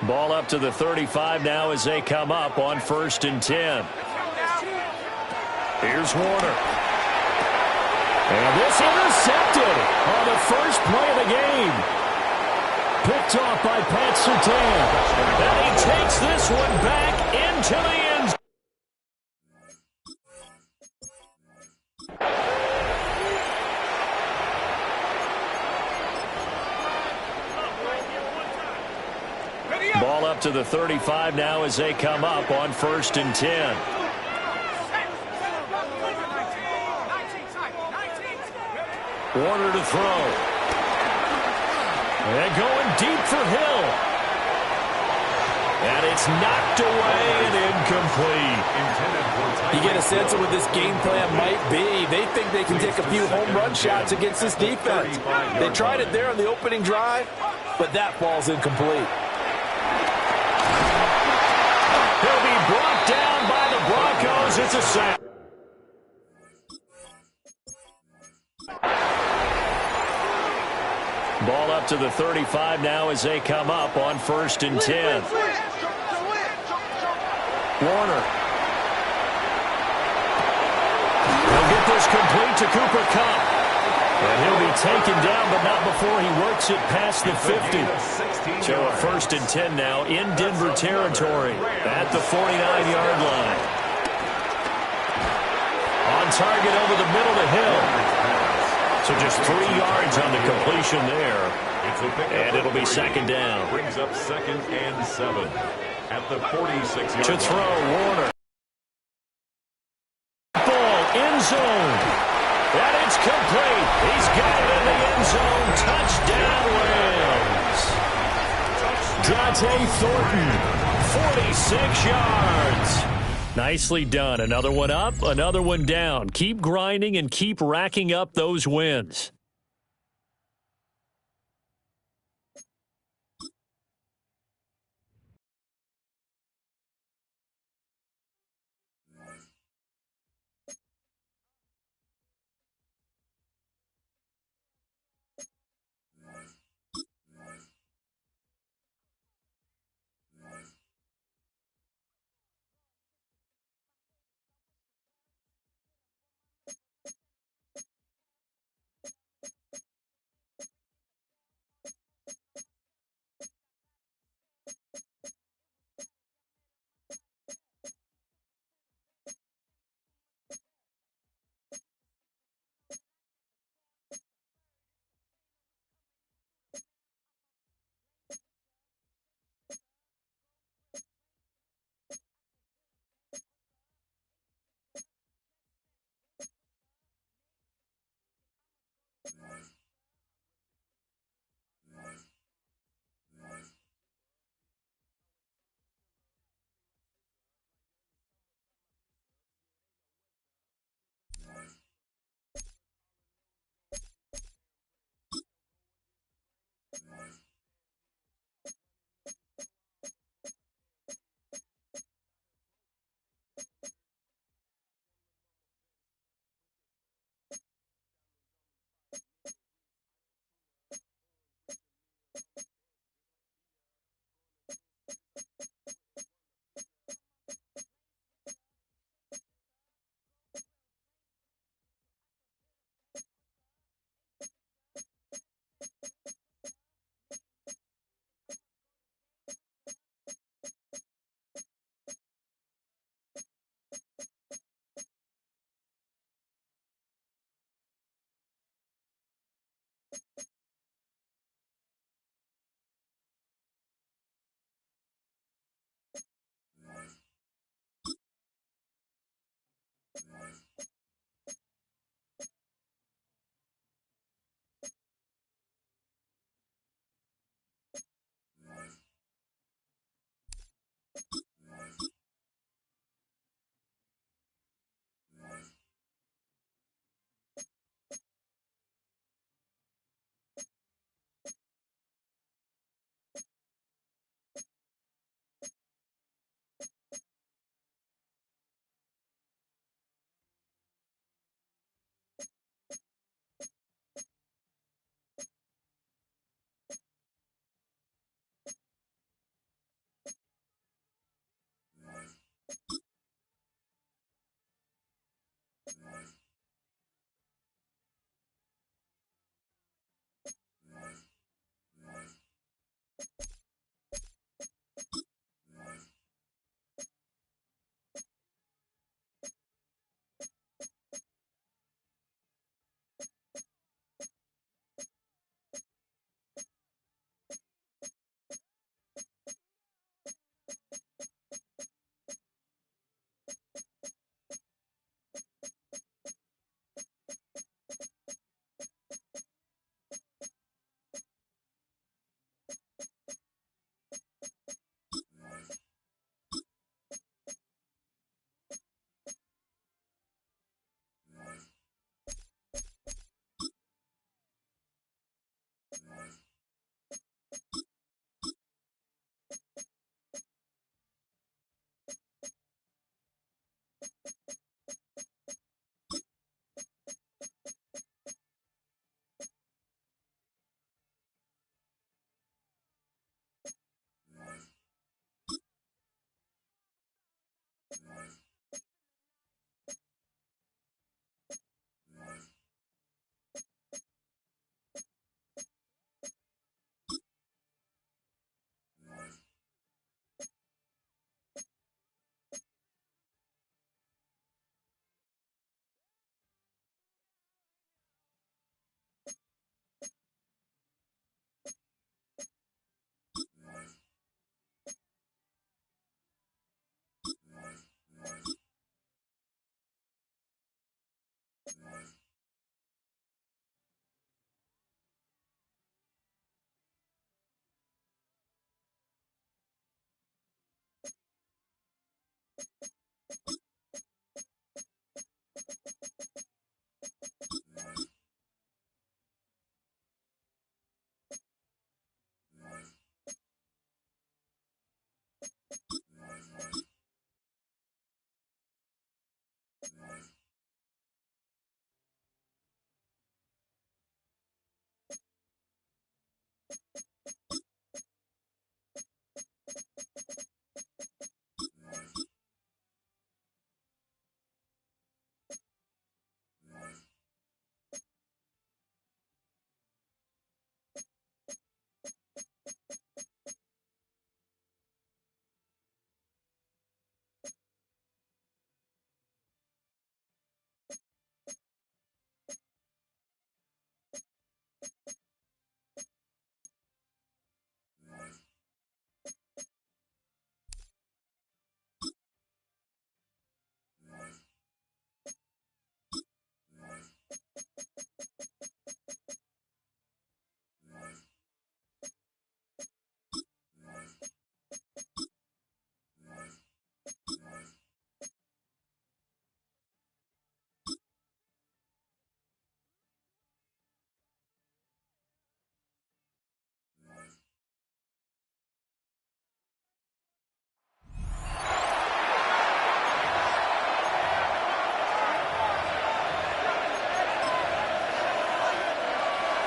Ball up to the 35 now as they come up on 1st and 10. Here's Warner. And this intercepted on the first play of the game. Picked off by Pat Surtain. And he takes this one back into the end zone. Ball up to the 35 now as they come up on 1st and 10. Warner to throw. And going deep for Hill. And it's knocked away and incomplete. You get a sense of what this game plan might be. They think they can take a few home run shots against this defense. They tried it there on the opening drive, but that ball's incomplete. He'll be brought down by the Broncos. It's a sack. Ball up to the 35 now as they come up on 1st and 10. Warner. He'll get this complete to Cooper Kupp. And he'll be taken down, but not before he works it past the 50. So a 1st and 10 now in Denver territory at the 49-yard line. On target over the middle to Hill. So just 3 yards on the completion there. And it'll be 2nd down. Brings up 2nd and 7 at the 46-yard line. To throw, Warner. Ball, end zone. And it's complete. He's got it in the end zone. Touchdown, Rams. Dante Thornton, 46 yards. Nicely done. Another one up, another one down. Keep grinding and keep racking up those wins.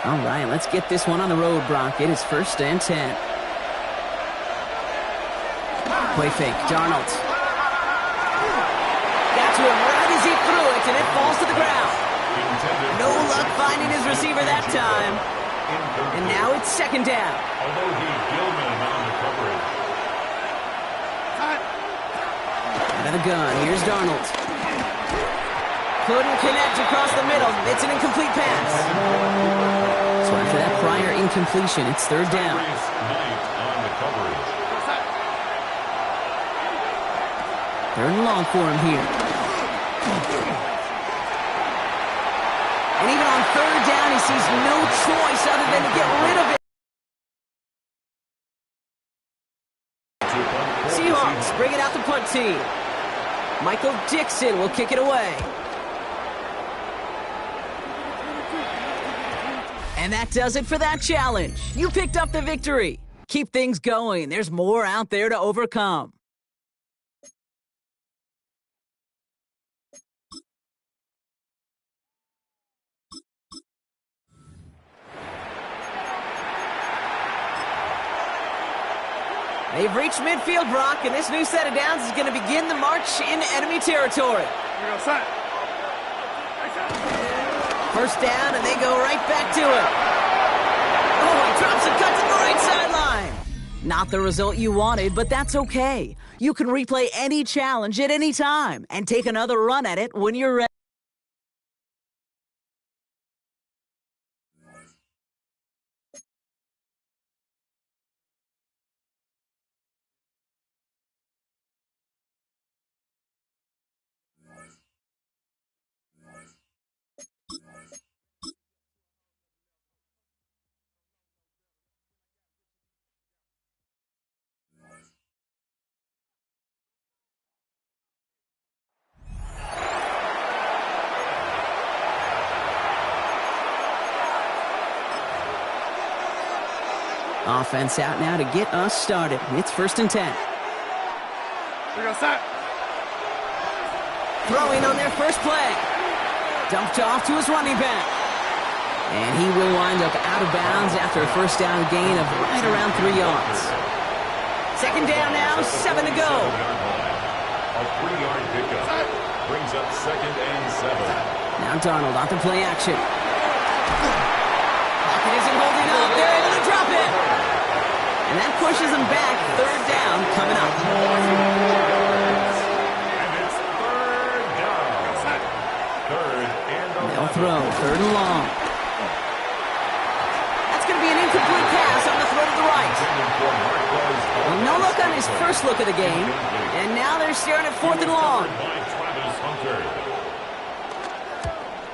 All right, let's get this one on the road, Brock. It is 1st and 10. Play fake, Darnold. Got to him right as he threw it, and it falls to the ground. No luck finding his receiver that time. And now it's 2nd down. Although he Gilman on the coverage. Out of the gun, here's Darnold. Couldn't connect across the middle. It's an incomplete pass. So after that prior incompletion, it's 3rd down. On the coverage. 3rd and long for him here. And even on 3rd down, he sees no choice other than to get rid of it. Seahawks bring it out the punt team. Michael Dixon will kick it away. And that does it for that challenge. You picked up the victory. Keep things going. There's more out there to overcome. They've reached midfield, Brock, and this new set of downs is going to begin the march into enemy territory. 1st down, and they go right back to it. Oh, he drops and cuts to the right sideline. Not the result you wanted, but that's okay. You can replay any challenge at any time and take another run at it when you're ready. Offense out now to get us started. It's 1st and 10. Throwing on their first play. Dumped off to his running back. And he will wind up out of bounds after a 1st down gain of right around 3 yards. 2nd down now, 7 to go. A 3-yard pickup brings up 2nd and 7. Now Darnold on the play action. Pocket isn't holding up. They're able to drop it. And that pushes them back. 3rd down coming up. And it's 3rd down. 3rd and 11. They'll throw 3rd and long. That's going to be an incomplete pass on the throw to the right. Well, no look on his first look of the game. And now they're staring at 4th and long.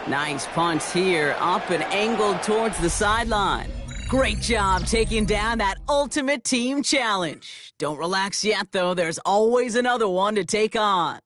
Nice punt here, up and angled towards the sideline. Great job taking down that ultimate team challenge. Don't relax yet, though. There's always another one to take on.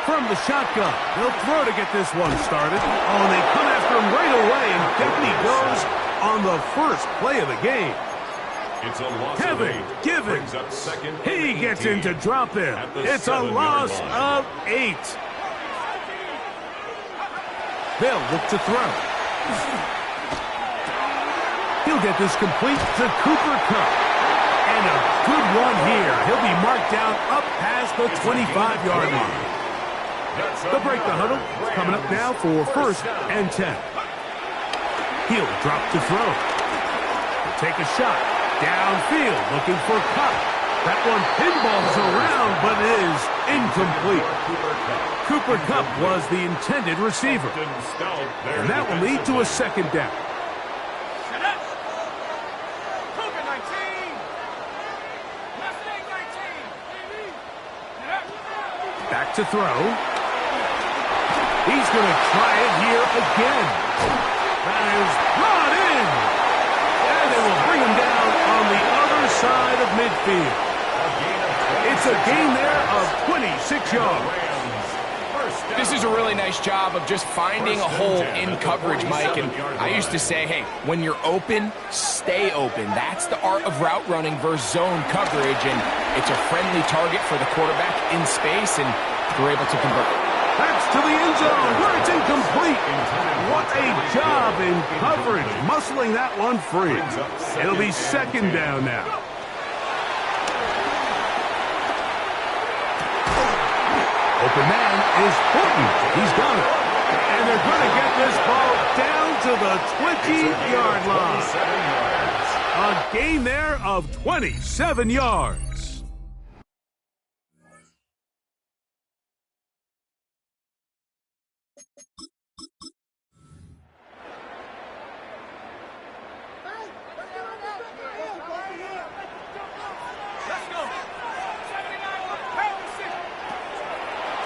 From the shotgun, they'll throw to get this one started. Oh, and they come after him right away, and down he goes on the first play of the game. It's a loss Kevin of 8. Given. Brings up second. He gets 18 into drop in. at the It's a 7-yard loss line. of 8. They'll look to throw. He'll get this complete to Cooper Kupp. And a good one here. He'll be marked down up past the 25-yard line. They'll break the huddle. It's coming up now for 1st and 10. He'll drop to throw. He'll take a shot. Downfield looking for Kupp. That one pinballs around, but it is incomplete. Cooper Kupp was the intended receiver. And that will lead to a 2nd down. Back to throw. He's going to try it here again. That is brought in. And they will bring him down on the other side of midfield. It's a gain there of 26 yards. This is a really nice job of just finding a hole in coverage, Mike. And I used to say, hey, when you're open, stay open. That's the art of route running versus zone coverage. And it's a friendly target for the quarterback in space, and they're able to convert. That's to the end zone where it's incomplete. What a job in coverage, muscling that one free. It'll be 2nd down now. Open man is Horton. He's got it. And they're going to get this ball down to the 20-yard line. A gain there of 27 yards.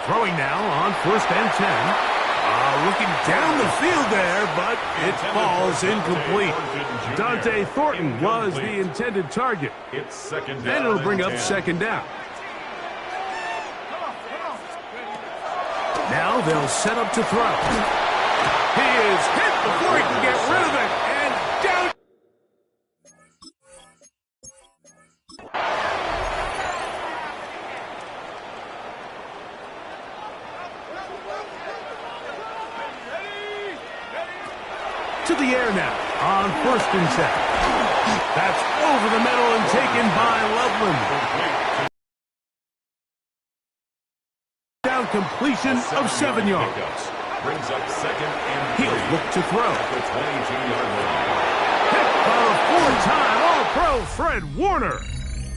Throwing now on 1st and 10. Looking down the field there, but it falls incomplete. Dante Thornton was the intended target. It's 2nd down. And it'll bring up 10. 2nd down. Now they'll set up to throw. He is hit before he can get rid of it. And down. To the air now on 1st and 10. That's over the middle and taken by Loveland. Down completion of 7 yards. Brings up 2nd and 3. He'll look to throw. At the 22-yard line. Hit by a 4-time All-Pro Fred Warner.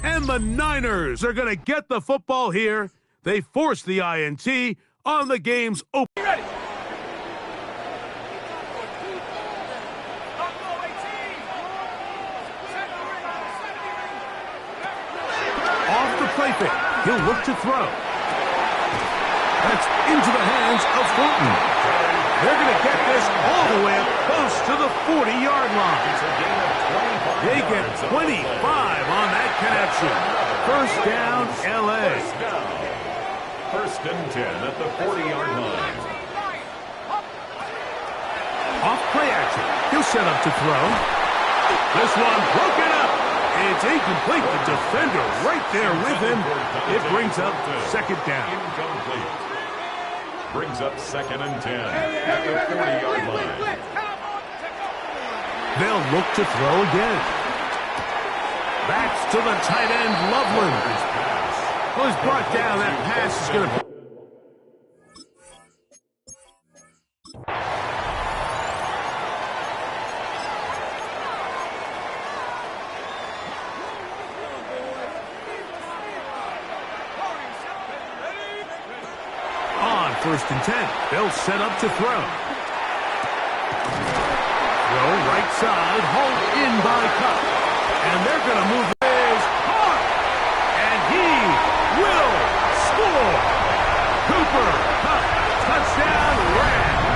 And the Niners are going to get the football here. They force the INT on the game's open. He'll look to throw. That's into the hands of Thornton. They're going to get this all the way up close to the 40-yard line. They get 25 on that connection. 1st down, L.A. 1st and 10 at the 40-yard line. Off play action. He'll set up to throw. This one broken up. It's incomplete. The defender right there with him. It brings up second down. Incomplete. Brings up 2nd and 10 at the 40-yard line. They'll look to throw again. Backs to the tight end, Loveland. Well, he's brought down. That pass is going to... On 1st and 10, they'll set up to throw. Throw right side, hauled in by Cup. And they're going to move his heart. And he will score. Cooper Cup, touchdown, Rams.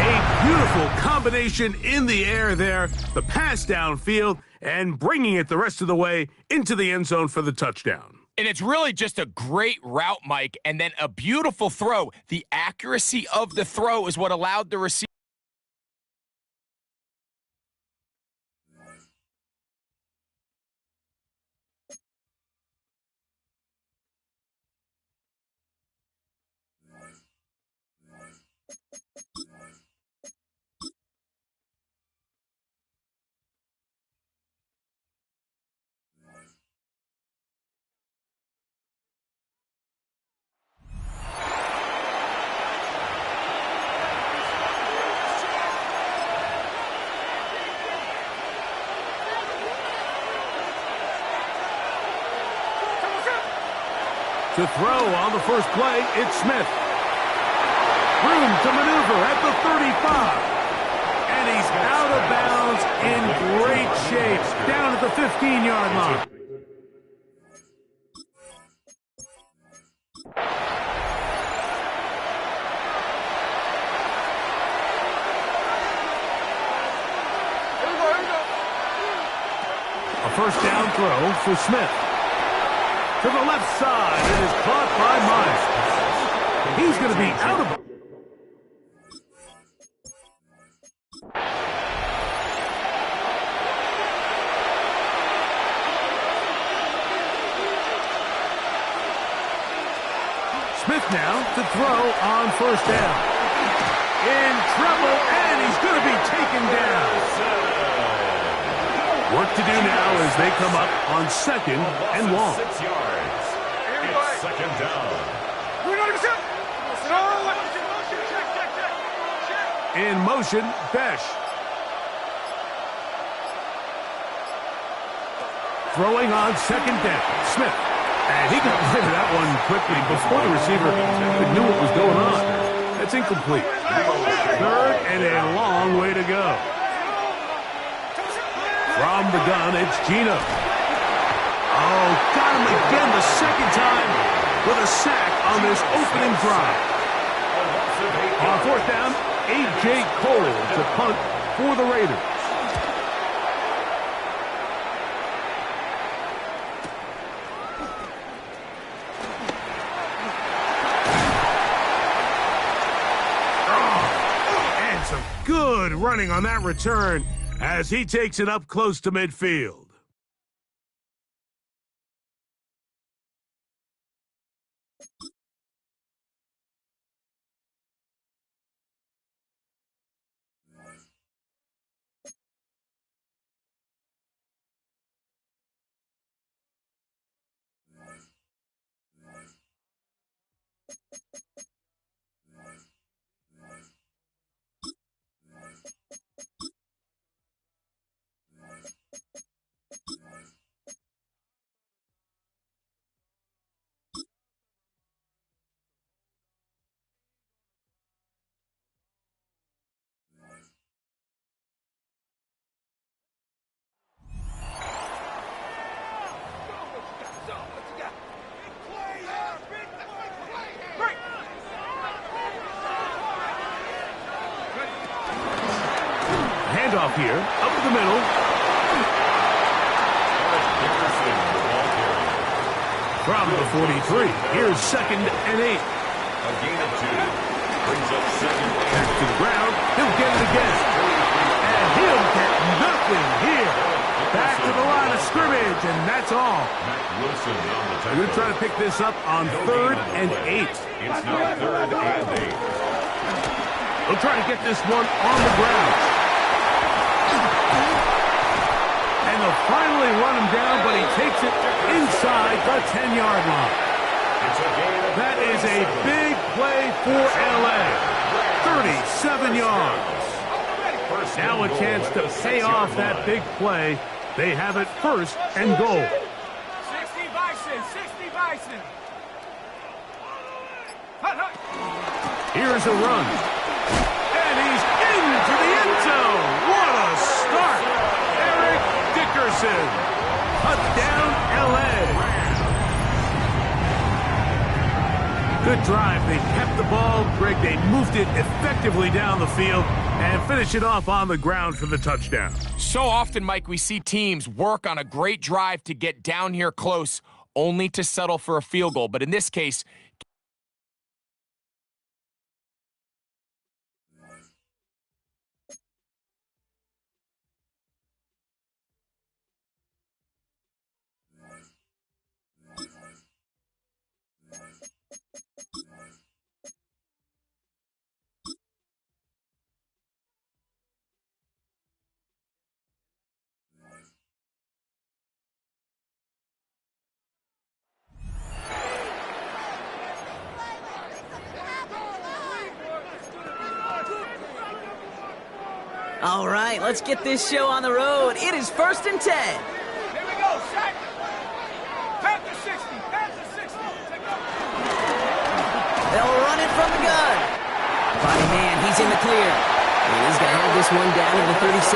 A beautiful combination in the air there. The pass downfield and bringing it the rest of the way into the end zone for the touchdown. And it's really just a great route, Mike, and then a beautiful throw. The accuracy of the throw is what allowed the receiver. To throw on the first play, it's Smith. Room to maneuver at the 35. And he's out of bounds in great shape, down at the 15-yard line. A first down throw for Smith. To the left side, it is caught by Myers. He's going to be out of... Smith now to throw on first down. In trouble, and he's going to be taken down. Work to do now as they come up on 2nd and long. 6 yards. It's 2nd down. In motion, Besh. Throwing on 2nd down, Smith. And he got rid of that one quickly before the receiver knew what was going on. That's incomplete. 3rd and a long way to go. From the gun, it's Gino. Oh, got him again the second time with a sack on this opening drive. On 4th down, A.J. Cole to punt for the Raiders. Oh, and some good running on that return as he takes it up close to midfield. Handoff here, up the middle. From the 43, here's 2nd and 8. A gain of 2. Brings up 2nd. Back to the ground, he'll get it again. And he Still get nothing here. Back to the line of scrimmage, and that's all. They're going to try to pick this up on 3rd and 8. It's now 3rd and 8. They'll try to get this one on the ground. And they'll finally run him down, but he takes it inside the 10-yard line. That is a big play for L.A. 37 yards. Now a chance to pay off that big play. They have it 1st and goal. 60 Bison, 60 Bison. Here's a run. And he's into the end zone. What a start. Eric Dickerson. Touchdown, L.A. Good drive. They kept the ball. Greg, they moved it effectively down the field and finished it off on the ground for the touchdown. So often, Mike, we see teams work on a great drive to get down here close, only to settle for a field goal. But in this case, All right, let's get this show on the road. It is 1st and 10. Here we go, sack. Panther 60, Panther 60. They'll run it from the gun. Body man, he's in the clear. And he's going to have this one down to the 37.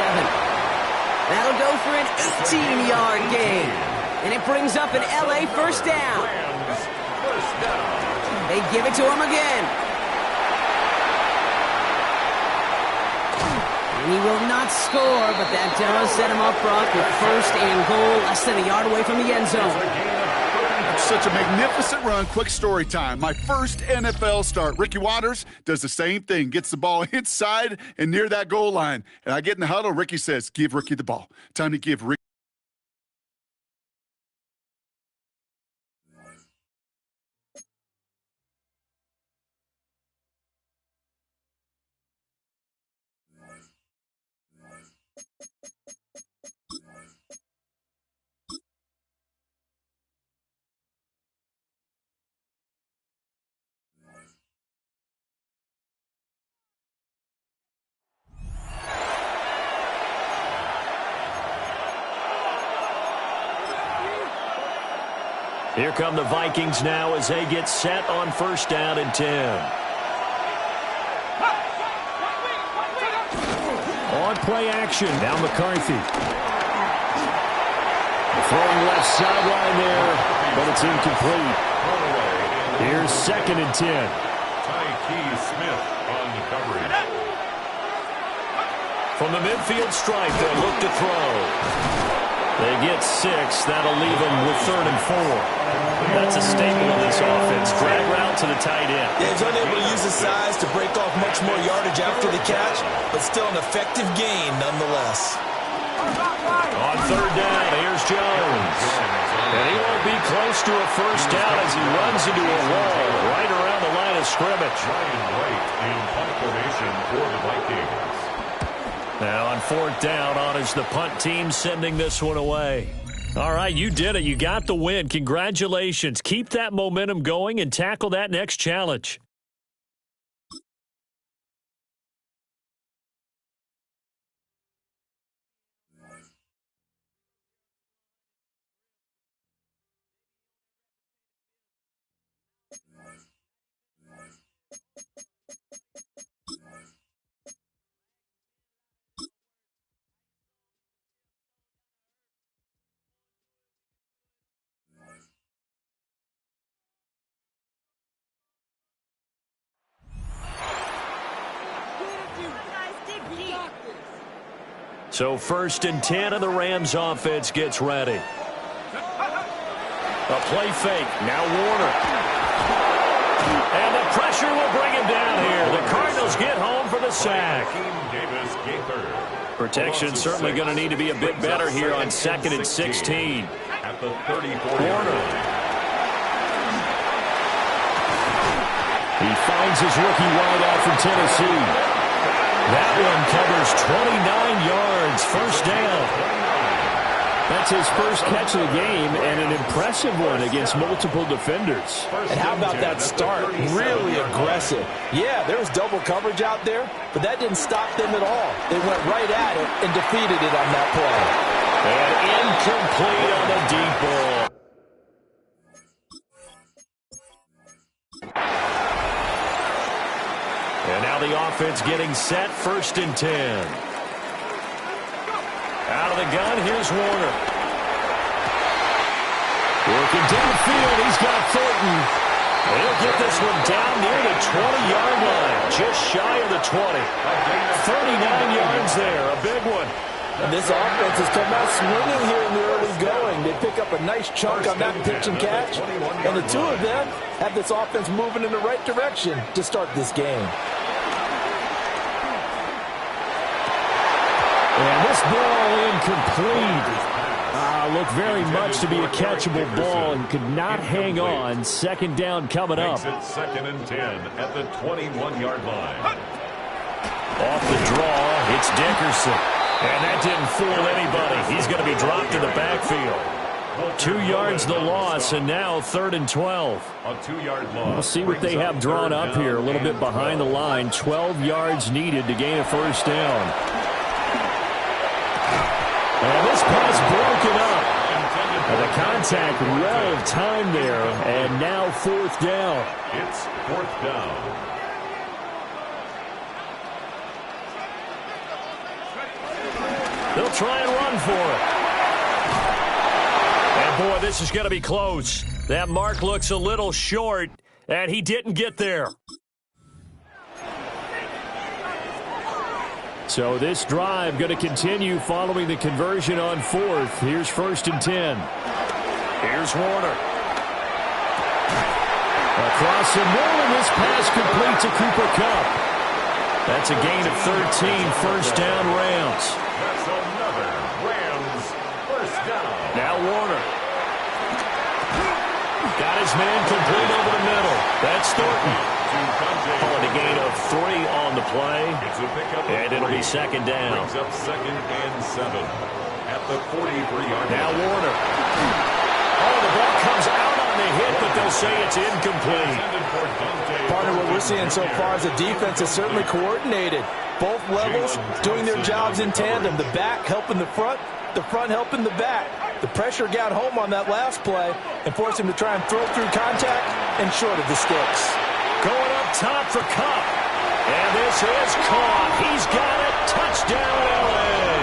That'll go for an 18-yard gain. And it brings up an L.A. first down. They give it to him again. And he will not score, but that does set him up, Brock, with 1st and goal, less than a yard away from the end zone. Such a magnificent run. Quick story time. My first NFL start. Ricky Waters does the same thing. Gets the ball inside and near that goal line. And I get in the huddle. Ricky says, give Ricky the ball. Time to give Ricky. Here come the Vikings now as they get set on 1st down and 10. On play action, now McCarthy. Throwing left sideline there, but it's incomplete. Here's 2nd and 10. Tyke Smith on the coverage. From the midfield stripe, they look to throw. They get 6. That'll leave them with 3rd and 4. That's a staple of this offense. Drag route to the tight end. Yeah, he's unable to use his size to break off much more yardage after the catch, but still an effective gain nonetheless. On 3rd down, here's Jones. And he won't be close to a first down as he runs into a wall right around the line of scrimmage. Ryan Wright in punt formation for the Vikings. Now on 4th down, on is the punt team sending this one away. All right, you did it. You got the win. Congratulations. Keep that momentum going and tackle that next challenge. So 1st and 10, and the Rams offense gets ready. A play fake. Now Warner. And the pressure will bring him down here. The Cardinals get home for the sack. Protection certainly going to need to be a bit better here on 2nd and 16. At the 34. Warner. He finds his rookie wideout from Tennessee. That one covers 29 yards, first down. That's his first catch of the game, and an impressive one against multiple defenders. And how about that start? Really aggressive. Yeah, there was double coverage out there, but that didn't stop them at all. They went right at it and defeated it on that play. And incomplete on the deep ball. And now the offense getting set, 1st and 10. Out of the gun, here's Warner. Working downfield, he's got Thornton. He'll get this one down near the 20-yard line, just shy of the 20. 39 yards there, a big one. And this offense has come out swinging here in the early going. They pick up a nice chunk on that pitch and catch. And the two of them have this offense moving in the right direction to start this game. And this ball incomplete. Looked very much to be a catchable ball and could not hang on. 2nd down coming up. Makes it 2nd and 10 at the 21-yard line. Off the draw, it's Dickerson. And that didn't fool anybody. He's going to be dropped in the backfield. 2 yards the loss, and now 3rd and 12. A 2-yard loss. We'll see what they have drawn up here. A little bit behind the line. 12 yards needed to gain a first down. And this pass broken up. And the contact well of time there. And now 4th down. It's 4th down. They'll try and run for it. And, boy, this is going to be close. That mark looks a little short, and he didn't get there. So this drive going to continue following the conversion on 4th. Here's 1st and 10. Here's Warner. Across the middle, and this pass complete to Cooper Kupp. That's a gain of 13, first down Rams. That's another Rams first down. Now Warner. Got his man complete over the middle. That's Thornton. Calling a gain of 3 on the play. And it'll be 2nd down. Brings up 2nd and 7 at the 43-yard line. Now Warner. Oh, the ball comes out on the hit, but they'll say it's incomplete. Partner, what we're seeing so far is the defense is certainly coordinated. Both levels doing their jobs in tandem. The back helping the front helping the back. The pressure got home on that last play and forced him to try and throw through contact and short of the sticks. Going up top for Kupp. And this is caught. He's got it. Touchdown, L.A.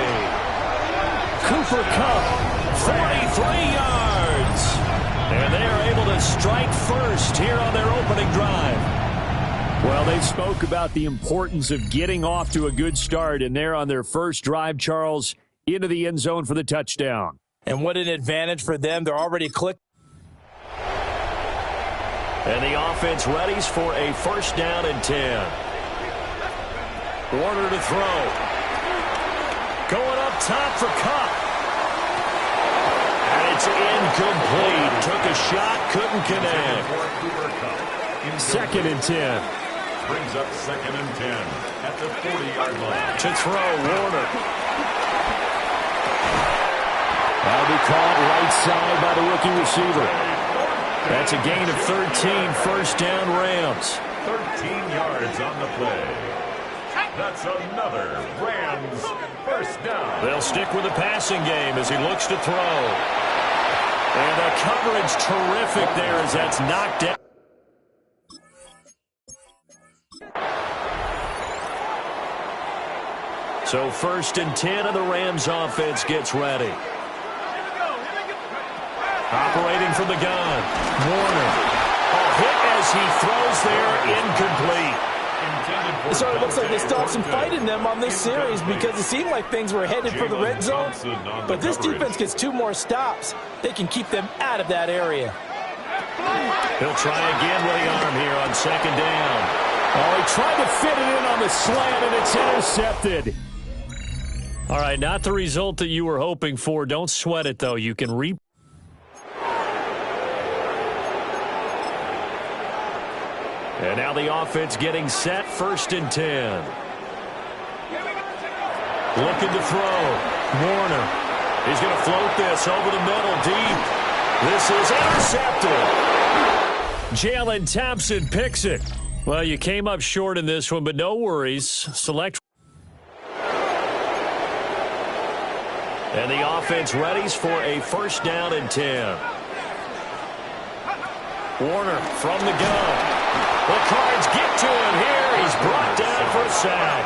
Cooper Kupp, 43 yards. And they are able to strike first here on their opening drive. Well, they spoke about the importance of getting off to a good start, and they're on their first drive, Charles, into the end zone for the touchdown. And what an advantage for them. They're already clicked. And the offense readies for a first down and 10. Warner to throw. Going up top for Kupp. And it's incomplete. Took a shot, couldn't connect. 2nd and 10. Brings up 2nd and 10 at the 40-yard line. To throw, Warner. That'll be caught right side by the rookie receiver. That's a gain of 13, first down Rams. 13 yards on the play. That's another Rams first down. They'll stick with the passing game as he looks to throw. And the coverage terrific there as that's knocked down. So 1st and 10 of the Rams offense gets ready. Operating from the gun. Warner. A hit as he throws there, incomplete. It sort of looks like they stopped some fight in them on this series because it seemed like things were headed for the red zone. But this defense gets 2 more stops. They can keep them out of that area. He'll try again with the arm here on second down. Oh, he tried to fit it in on the slant, and it's intercepted. All right, not the result that you were hoping for. Don't sweat it, though. You can And now the offense getting set, 1st and 10. Looking to throw. Warner. He's going to float this over the middle, deep. This is intercepted. Jalen Thompson picks it. Well, you came up short in this one, but no worries. Select. And the offense readies for a 1st down and 10. Warner from the gun. The Cards get to him here. He's brought down for a sack.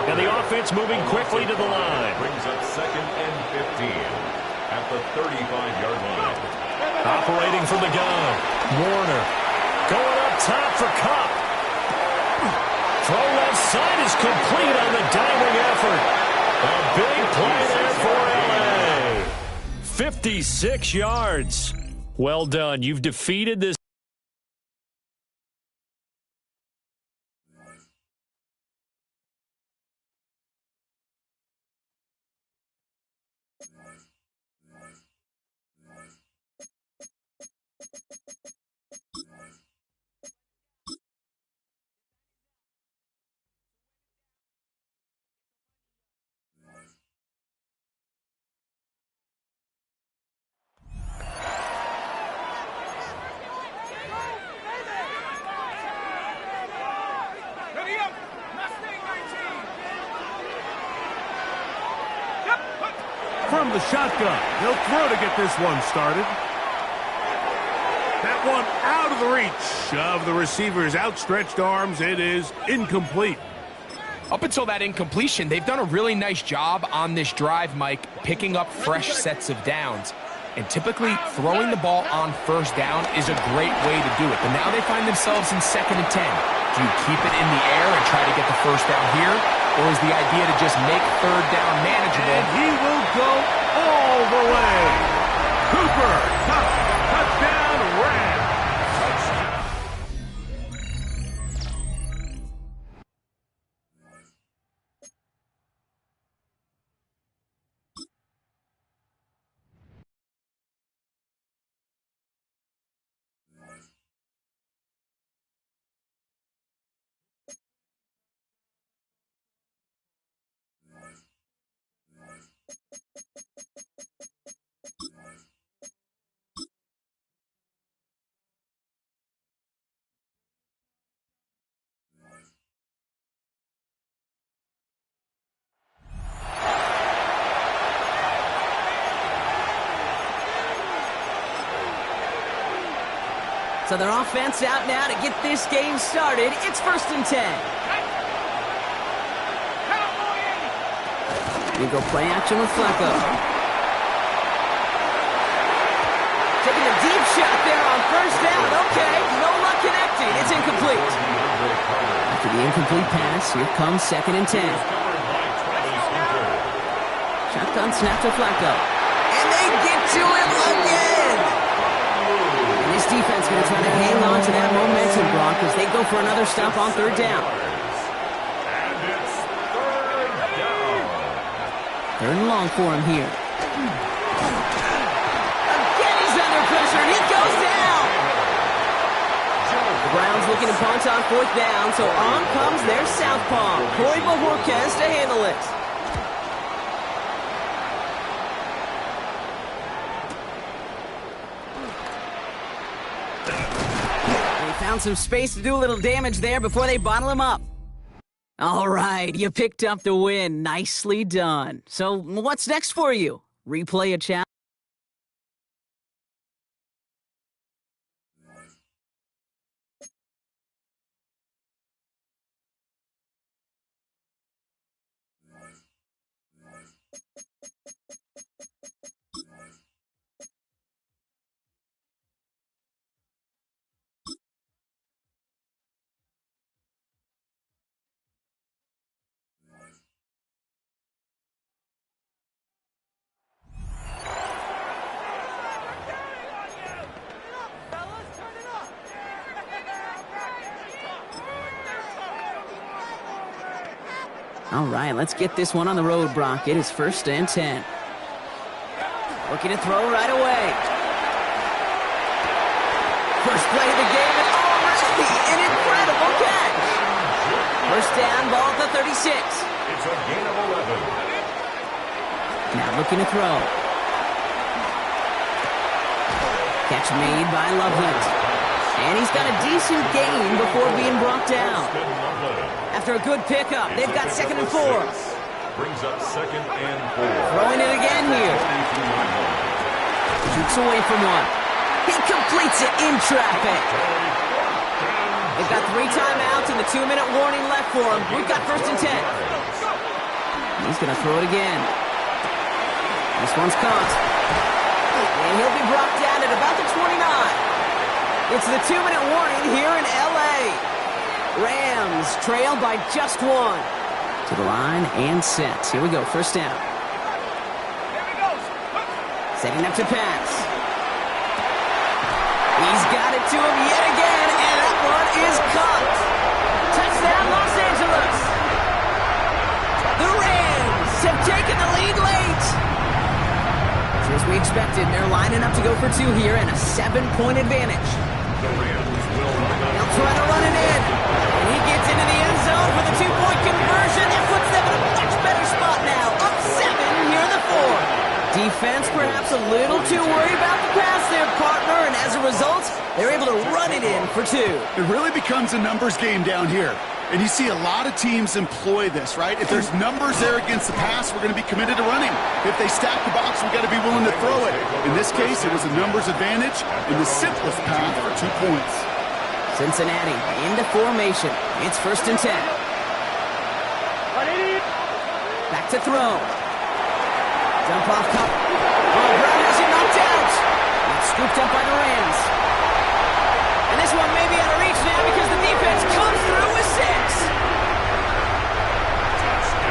And the offense moving quickly to the line. Brings up 2nd and 15 at the 35-yard line. Operating from the gun. Warner going up top for Cup. Throw left side is complete on the diving effort. A big play there for LA. 56 yards. Well done. You've defeated this. From the shotgun, he'll throw to get this one started. That one out of the reach of the receiver's outstretched arms. It is incomplete. Up until that incompletion, they've done a really nice job on this drive, Mike, picking up fresh sets of downs. And typically, throwing the ball on 1st down is a great way to do it. But now they find themselves in 2nd and 10. Do you keep it in the air and try to get the 1st down here? Or is the idea to just make 3rd down manageable? And he will go all the way. Cooper Kupp, touchdown, Rams. So their offense out now to get this game started. It's 1st and 10. You go play action with Flacco. Taking a deep shot there on 1st down. Okay, no luck connecting. It's incomplete. After the incomplete pass, here comes 2nd and 10. Shotgun snap to Flacco. And they get to him again. This defense going to try to hang on to that momentum, Brock, as they go for another stop on 3rd down. And it's 3rd down. 3rd and long for him here. Again, he's under pressure, and he goes down. The Browns looking to punt on 4th down, so on comes their southpaw, Corey Bojorquez, to handle it. Found some space to do a little damage there before they bottle him up. All right, you picked up the win. Nicely done. So what's next for you? Replay a challenge? All right, let's get this one on the road, Brock. It is 1st and 10. Looking to throw right away. First play of the game, and already an incredible catch. First down, ball at the 36. It's a gain of 11. Now looking to throw. Catch made by Loveland. And he's got a decent gain before being brought down. After a good pickup, they've got 2nd and 4. Brings up 2nd and 4. Throwing it again here. Shoots away from one. He completes it in traffic. They've got 3 timeouts and the 2-minute warning left for him. We've got 1st and 10. He's going to throw it again. This one's caught. And he'll be brought down at about the 29. It's the 2-minute warning here in L.A. Rams trail by just 1. To the line and set. Here we go, 1st down. Setting up to pass. He's got it to him yet again, and that one is caught. Touchdown, Los Angeles. The Rams have taken the lead late. So as we expected, they're lining up to go for 2 here and a 7-point advantage. They'll try to run it in. And he gets into the end zone for the 2-point conversion. That puts them in a much better spot now. Up 7 here in the 4. Defense perhaps a little too worried about the pass there, partner. And as a result, they're able to run it in for 2. It really becomes a numbers game down here. And you see a lot of teams employ this, right? If there's numbers there against the pass, we're going to be committed to running. If they stack the box, we've got to be willing to throw it. In this case, it was a numbers advantage and the simplest path for 2 points. Cincinnati into formation. It's 1st and 10. Back to throw. Dump off Cup. Oh, Brown has it knocked out. It's scooped up by the Rams. And this one may be out of reach now because the defense comes through with 6.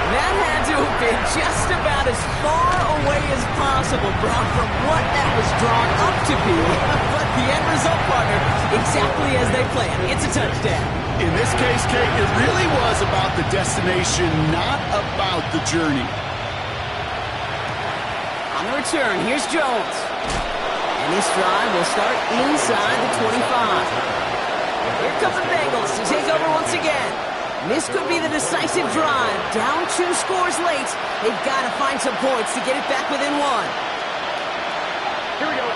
That had to have been just about as far away as possible, Brock, from what that was drawn up to be. But the end result, partner, exactly as they planned. It's a touchdown. In this case, Kate, it really was about the destination, not about the journey. On the return, here's Jones. And this drive will start inside the 25. Here come the Bengals to take over once again. This could be the decisive drive. Down 2 scores late. They've got to find some points to get it back within 1. Here we go.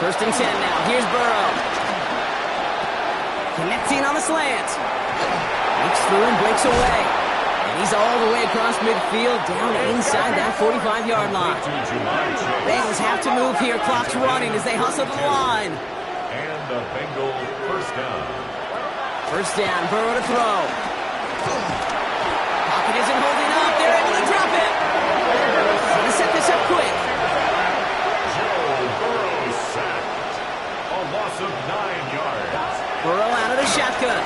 1st and 10 now. Here's Burrow. Connecting on the slant. Breaks through and breaks away. And he's all the way across midfield, down inside that 45-yard line. Bengals have to move here. Clock's running as they hustle to the line. And the Bengal 1st down. 1st down, Burrow to throw. Pocket isn't holding up. They're able to drop it. Gonna set this up quick. Joe Burrow sacked. A loss of 9 yards. Burrow out of the shotgun.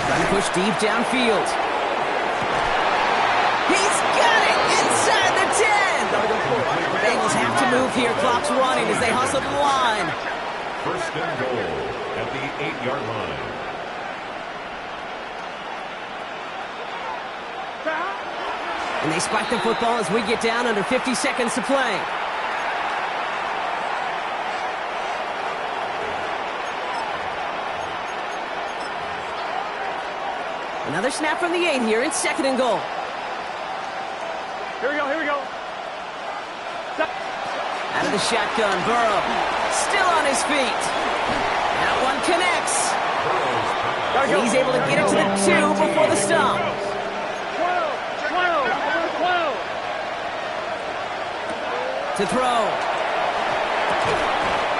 Trying to push deep downfield. He's got it inside the 10. The Bengals have to move here. Clock's running as they hustle to the line. 1st and goal at the 8-yard line. And they spike the football as we get down under 50 seconds to play. Another snap from the 8 here. It's 2nd and goal. Here we go, here we go. Out of the shotgun, Burrow still on his feet. That one connects. And he's able to get it to the 2 before the stop. 12. To throw.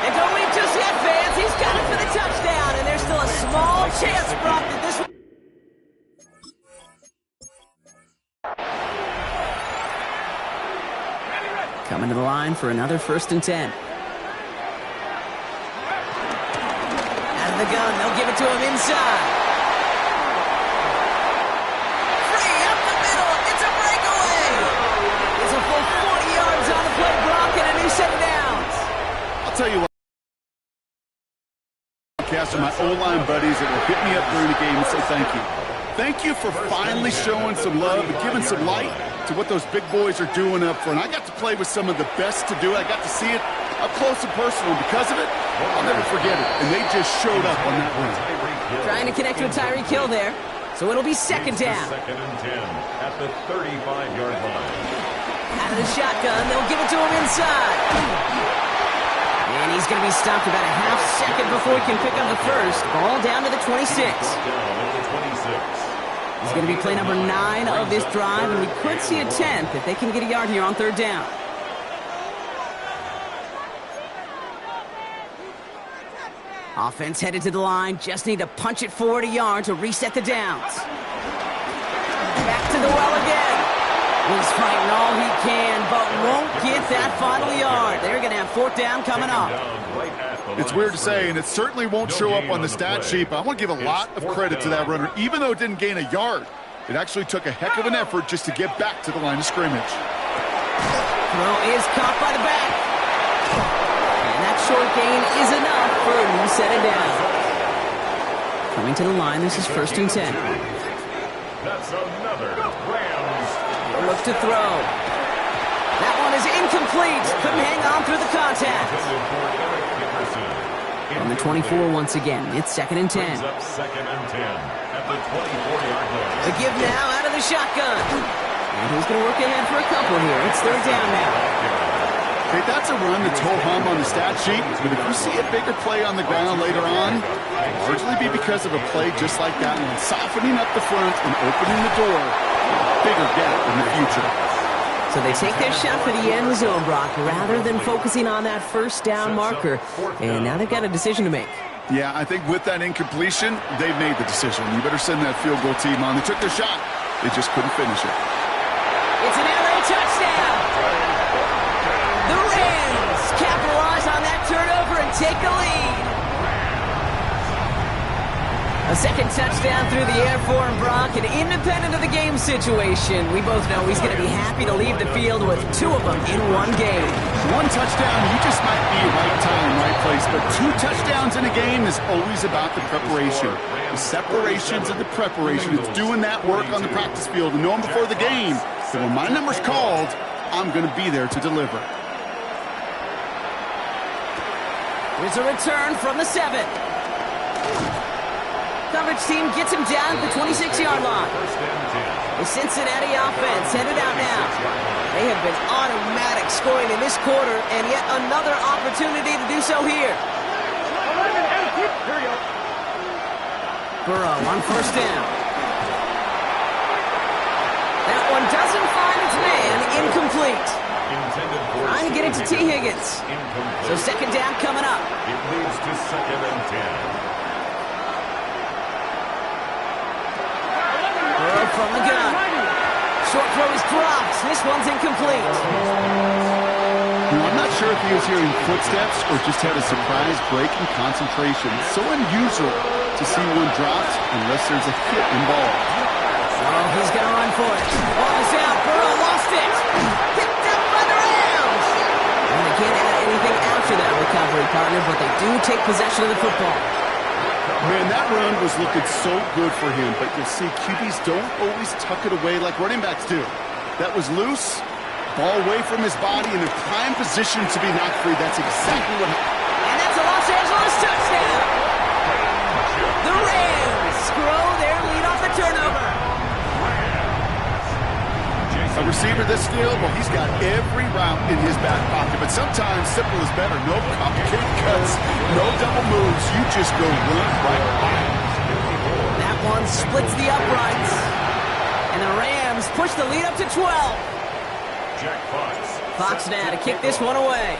And don't leave just yet, fans. He's got it for the touchdown. And there's still a small chance, Brock, that this one... Coming to the line for another 1st and 10. Out of the gun, they'll give it to him inside. Free up the middle, it's a breakaway. It's a full 40 yards on the play, Brock, and a new set of downs. I'll tell you what. to my O-line buddies that will hit me up during the game and say thank you. Thank you for finally showing some love and giving some light to what those big boys are doing up front. I got to play with some of the best to do it. I got to see it up close and personal. Because of it, I'll never forget it. And they just showed up on that run. Trying to connect with Tyreek Hill there. So it'll be second down. Second and 10 at the 35-yard line. Out of the shotgun, they'll give it to him inside. And he's going to be stopped about a half second before he can pick up the first. Ball down to the 26. He's going to be play number 9 of this drive, and we could see a 10th if they can get a yard here on third down. Offense headed to the line. Just need to punch it forward a yard to reset the downs. Back to the well again. He's fighting all he can, but won't get that final yard. They're going to have fourth down coming up. It's weird to say, and it certainly won't show up on the stat sheet, but I want to give a lot of credit to that runner. Even though it didn't gain a yard, it actually took a heck of an effort just to get back to the line of scrimmage. Throw is caught by the back. And that short gain is enough for a new set of down. Coming to the line, this is first and 10. That's another Rams. They'll look to throw. That one is incomplete. Couldn't hang on through the contact. On the 24 once again, it's second and 10. Up second and 10 at the 24-yard line. The give now out of the shotgun. And he's going to work ahead for a couple here. It's third down now. Hey, that's a run that's ho-hum on the stat sheet, but if you see a bigger play on the ground later on, it'll largely be because of a play just like that one, softening up the front and opening the door, bigger gap in the future. So they take their shot for the end zone, Brock, rather than focusing on that first down marker. And now they've got a decision to make. Yeah, I think with that incompletion, they've made the decision. You better send that field goal team on. They took their shot. They just couldn't finish it. It's an LA touchdown. The Rams capitalize on that turnover and take the lead. A second touchdown through the air for him, Brock, and independent of the game situation, we both know he's going to be happy to leave the field with 2 of them in one game. One touchdown, you just might be right time, right place, but 2 touchdowns in a game is always about the preparation. The separations and the preparation. It's doing that work on the practice field and knowing before the game that when my number's called, I'm going to be there to deliver. Here's a return from the 7. Coverage team gets him down at the 26-yard line. The Cincinnati offense headed out now. They have been automatic scoring in this quarter, and yet another opportunity to do so here. Burrow on first down. That one doesn't find its man. Incomplete. Trying to get it to T. Higgins. So second down coming up. It leads to second and 10. From the gun. Short throw is dropped. This one's incomplete. I'm not sure if he was hearing footsteps or just had a surprise break in concentration. So unusual to see one dropped unless there's a hit involved. Oh, he's going to run for it. Ball is out. Burrow lost it. Picked up by the Rams. And they can't add anything after that recovery, partner, but they do take possession of the football. Man, that run was looking so good for him, but you'll see QBs don't always tuck it away like running backs do. That was loose, ball away from his body in a prime position to be knocked free. That's exactly what happened. And that's a Los Angeles touchdown. The Rams grow their lead off the turnover. A receiver this skilled, well, he's got every route in his back pocket, but sometimes simple is better. No complicated cuts, no double moves. You just go run right by him. That one splits the uprights. And the Rams push the lead up to 12. Jack Fox. Fox now to kick this one away.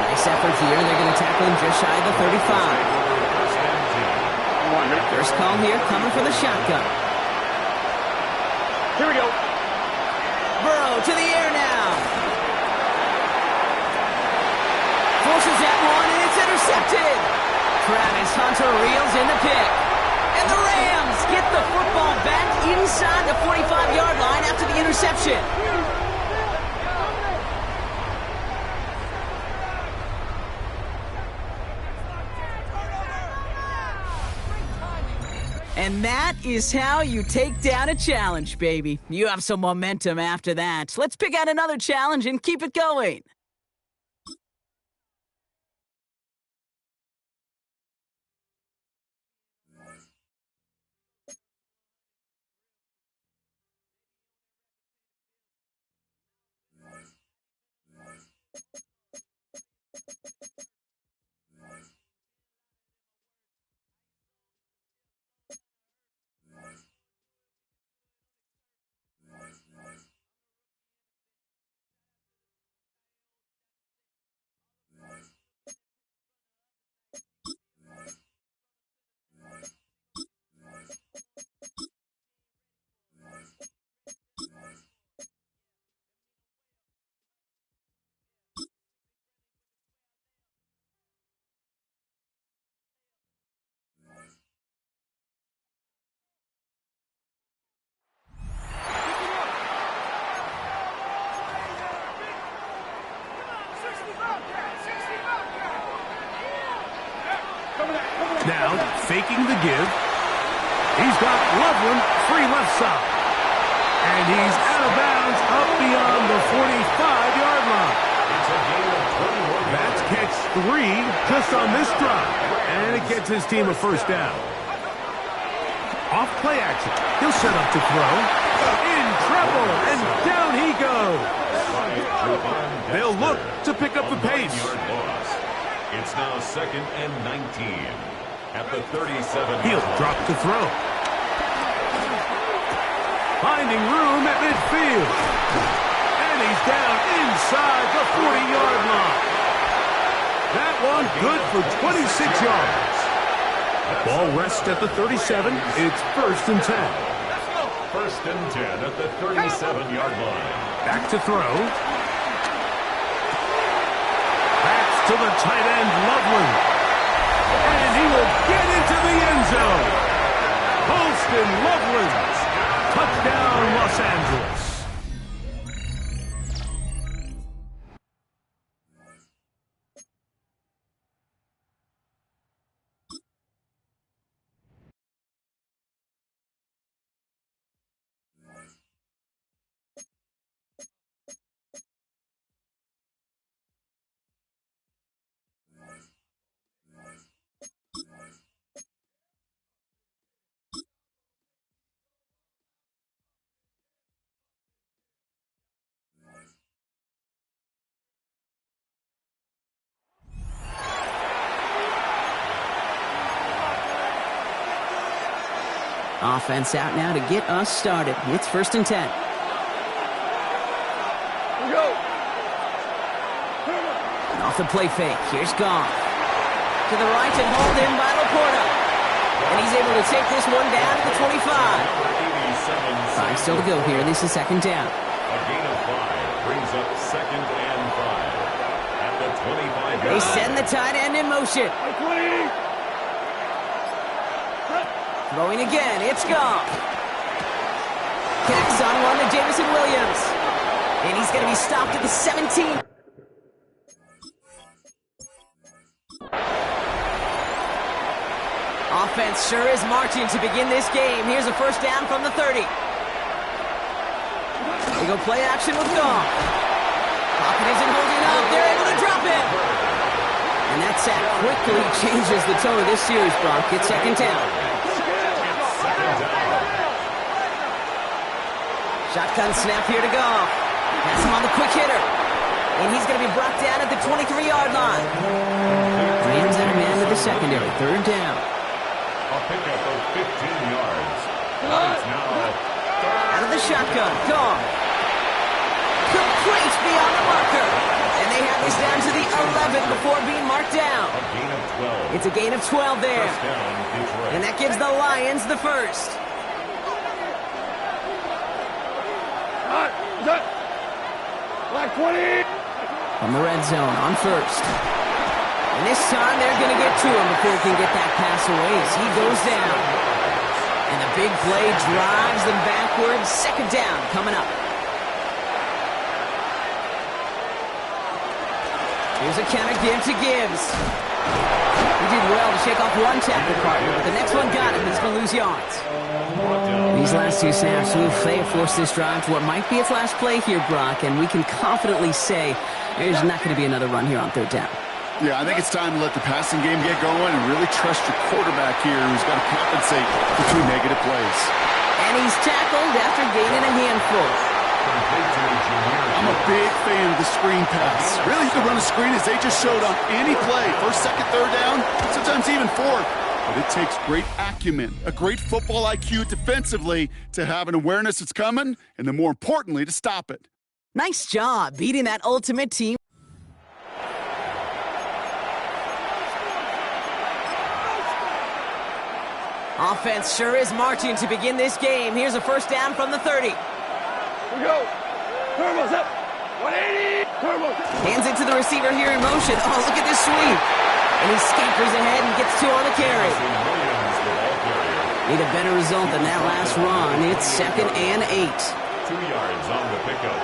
Nice effort here. They're going to tackle him just shy of the 35. First call here coming from the shotgun. Here we go. Burrow to the air now. Forces that one, and it's intercepted. Travis Hunter reels in the pick. And the Rams get the football back inside the 45-yard line after the interception. And that is how you take down a challenge, baby. You have some momentum after that. Let's pick out another challenge and keep it going. Now, faking the give. He's got Loveland free left side. And he's out of bounds up beyond the 45-yard line. That's catch 3 just on this drive. And it gets his team a first down. Off play action. He'll set up to throw. In trouble, and down he goes. They'll look to pick up the pace. It's now 2nd and 19 at the 37. He'll drop to throw. Finding room at midfield. And he's down inside the 40-yard line. That one good for 26 yards. Ball rests at the 37. It's 1st and 10. 1st and 10 at the 37-yard line. Back to throw. That's to the tight end, Loveland. And he will get into the end zone. Holston Loveland. Touchdown, Los Angeles. Offense out now to get us started. It's 1st and 10. Off the play fake. Here's Goff. To the right and hauled in by Laporta. And he's able to take this one down to the 25. 5 still to go here. This is 2nd down. A gain of 5 brings up 2nd and 5 at the 25. They send the tight end in motion. Throwing again, it's Goff. Connects on one to Jameson Williams. And he's going to be stopped at the 17. Offense sure is marching to begin this game. Here's a 1st down from the 30. They go play action with Goff. Pocket isn't holding up. They're able to drop it. And that sack quickly changes the tone of this series, Brock. It's 2nd down. Shotgun snap here to Goff. Pass him on the quick hitter. And he's going to be brought down at the 23-yard line. Rams out a man to the secondary. 3rd down. A pickup of 15 yards. It's now out of the shotgun. Goff. Complete beyond the marker. And they have this down to the 11 before being marked down. a gain of 12. It's a gain of 12 there. First down, Detroit. And that gives the Lions the first. Black 20. From the red zone on 1st. And this time they're going to get to him before he can get that pass away as he goes down. And the big play drives them backwards. 2nd down coming up. Here's a counter give to Gibbs. He did well to shake off one tackle partner, but the next one got him. He's going to lose lose yards. These last two snaps, they have forced this drive to what might be its last play here, Brock, and we can confidently say there's not going to be another run here on third down. Yeah, I think it's time to let the passing game get going and really trust your quarterback here who's got to compensate for 2 negative plays. And he's tackled after gaining a handful. I'm a big fan of the screen pass. Really, you can run a screen as they just showed on any play. First, second, third down, sometimes even fourth. But it takes great acumen, a great football IQ defensively to have an awareness that's coming, and then more importantly, to stop it. Nice job beating that ultimate team. Offense sure is marching to begin this game. Here's a first down from the 30. Here we go. Turbos up. 180. Turbos. Hands it to the receiver here in motion. Oh, look at this sweep. And he scampers ahead and gets 2 on the carry. Need a better result than that last run. It's 2nd and 8. 2 yards on the pickup.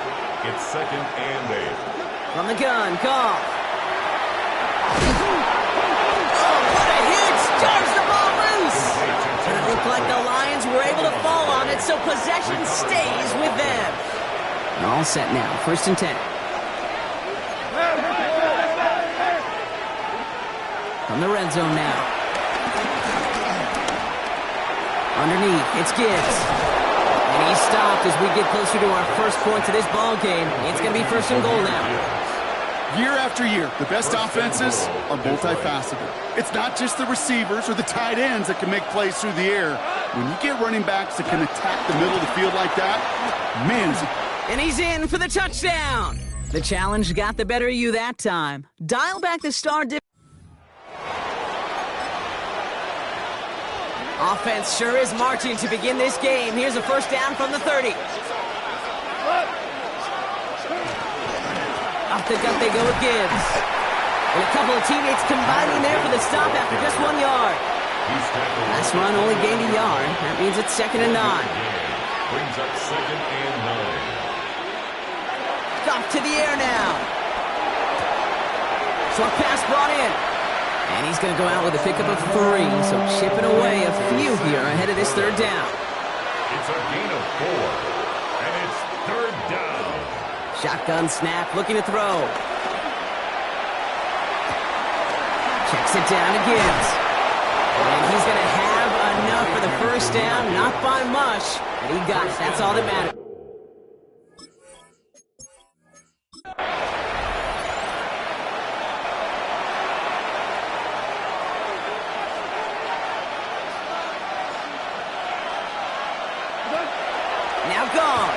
It's 2nd and 8. From the gun, Goff. Oh, what a hit! Turns the ball loose. And it looked like the Lions were able to fall on it, so possession stays with them. All set now. 1st and 10. From the red zone now. Underneath, it's Gibbs. And he's stopped as we get closer to our first point to this ball game. It's going to be 1st and goal now. Year after year, the best offenses are multifaceted. It's not just the receivers or the tight ends that can make plays through the air. When you get running backs that can attack the middle of the field like that, man, and he's in for the touchdown. The challenge got the better of you that time. Dial back the star dip. Offense sure is marching to begin this game. Here's a first down from the 30. Off the gut they go with Gibbs. And a couple of teammates combining there for the stop after just 1 yard. Last run only gained a yard. That means it's 2nd and 9. Brings up 2nd and 9. Goff to the air now. Short pass brought in. And he's going to go out with a pickup of 3, so chipping away a few here ahead of this 3rd down. It's a gain of 4, and it's 3rd down. Shotgun snap, looking to throw. Checks it down to Gibbs. And he's going to have enough for the first down, not by much, but he got it. That's all that matters. Now gone.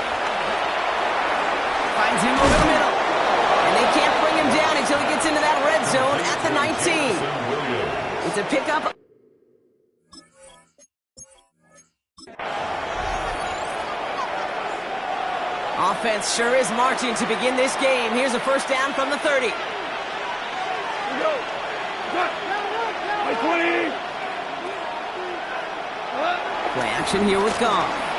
Finds him over the middle. And they can't bring him down until he gets into that red zone at the 19. It's a pickup. Offense sure is marching to begin this game. Here's a first down from the 30. Here we go. By 20. Play action here with Goff.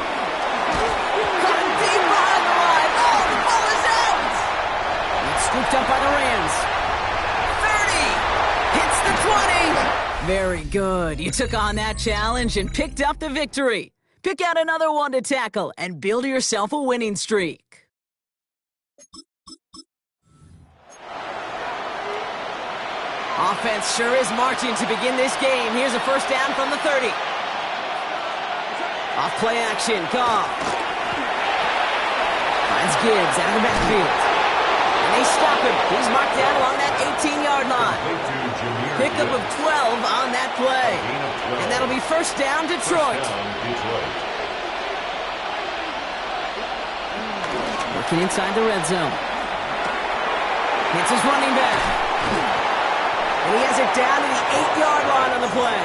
Caught him deep behind the line. Oh, the ball is out! It's scooped up by the Rams. 30. Hits the 20. Very good. You took on that challenge and picked up the victory. Pick out another one to tackle and build yourself a winning streak. Offense sure is marching to begin this game. Here's a first down from the 30. Off play action, Goff. Finds Gibbs out of the backfield. And they stop him. He's marked down along that 18-yard line. Pickup of 12 on that play. And that'll be first down, Detroit. Working inside the red zone. Hits his running back. And he has it down to the 8-yard line on the play.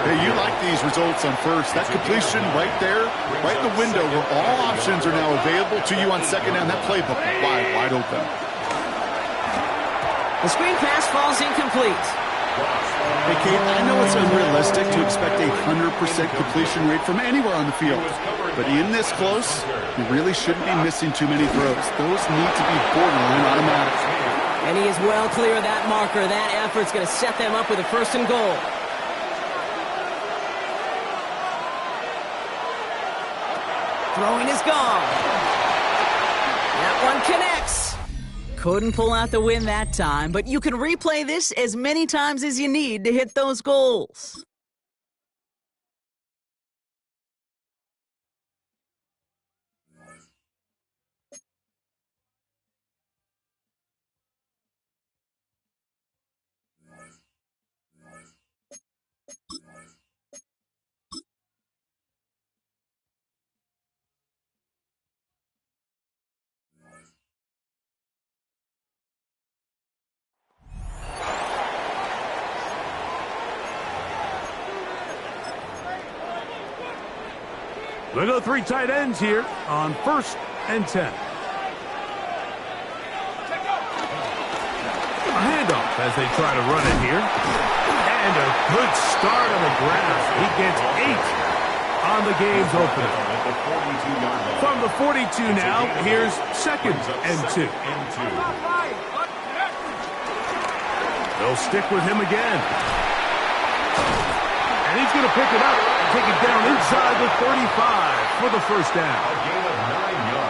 Hey, you like these results on first. That completion right there, right in the window where all options are now available to you on second down. That playbook wide open. The screen pass falls incomplete. Hey, Kate, I know it's unrealistic to expect a 100% completion rate from anywhere on the field. But in this close, you really shouldn't be missing too many throws. Those need to be borderline automatic. And he is well clear of that marker. That effort's going to set them up with a first and goal. Throwing is gone. That one connects. Couldn't pull out the win that time, but you can replay this as many times as you need to hit those goals. They go 3 tight ends here on 1st and 10. A handoff as they try to run it here. And a good start on the ground. He gets 8 on the game's opener. From the 42 now, here's 2nd and 2. They'll stick with him again. And he's going to pick it up and take it down inside the 35 for the first down.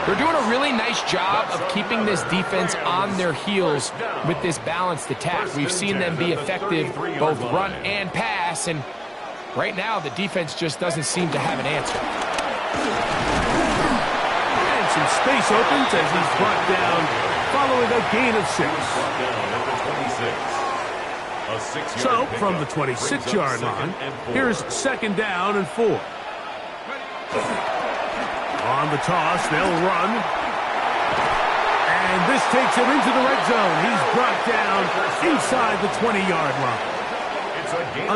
They're doing a really nice job of keeping this defense on their heels with this balanced attack. We've seen them be effective both run and pass, and right now the defense just doesn't seem to have an answer. And some space opens as he's brought down following a gain of 6. So, from the 26-yard line, here's 2nd down and 4. On the toss, they'll run. And this takes him into the red zone. He's brought down inside the 20-yard line.